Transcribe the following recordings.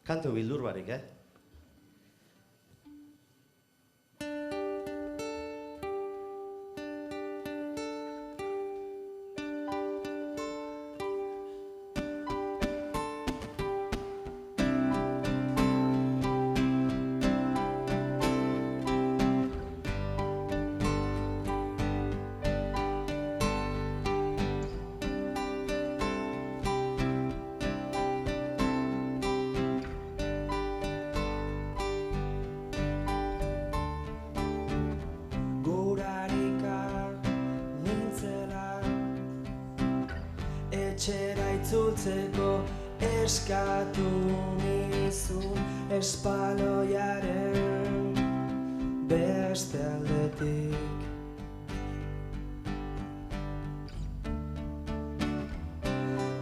Kantu bildur barik, Etxera itzultzeko eskatu nizun espaloiaren beste aldetik.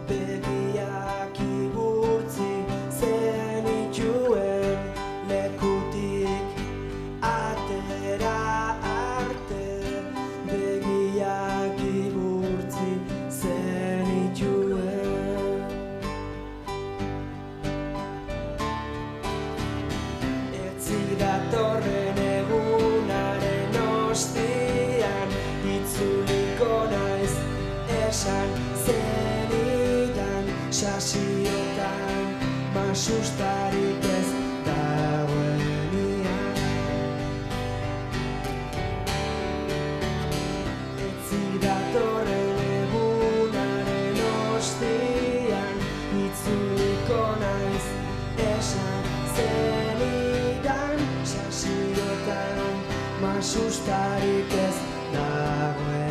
Begiak igurtzi zenituen lekutik atera arte. Begiak igurtzi datorren egunaren ostian itzuliko naiz esan zenidan sasiotan masustarik ez dagoenian. Etzi datorren egunaren ostian itzuliko naiz esan zenidan sasiotan masustarik ez dagoenian.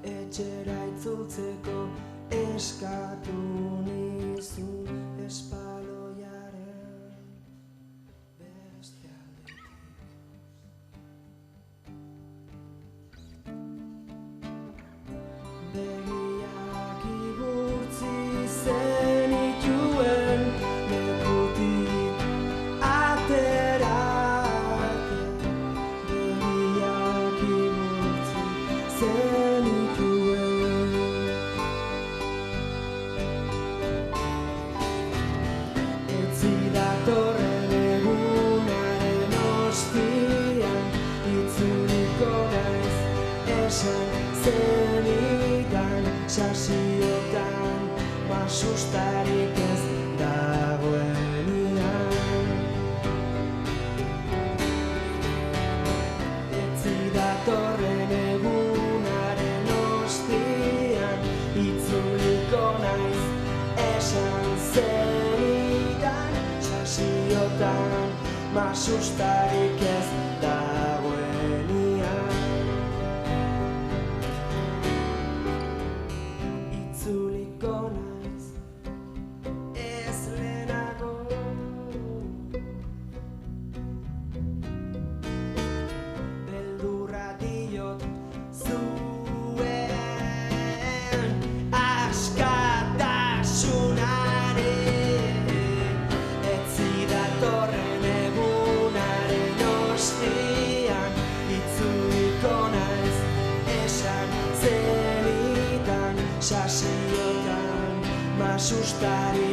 Etxera itzultzeko eskatu nizun espaloiaren beste aldetik. Begiak igurtzi zenituen lekutik atera arte. Begiak igurtzi zenituen. Etzi datorren egunaren ostian itzuliko naiz esan zenidan sasiotan masustarik ez dagoenian. Etzi datorren egunaren ostian itzuliko naiz esan zenidan sasiotan masustarik ez dagoenian. Itzuliko naiz ez lehenago. Beldurra diot zuen askatasunari. Etzi datorren egunaren ostian itzuliko naiz esan zenidan sasiotan masustarik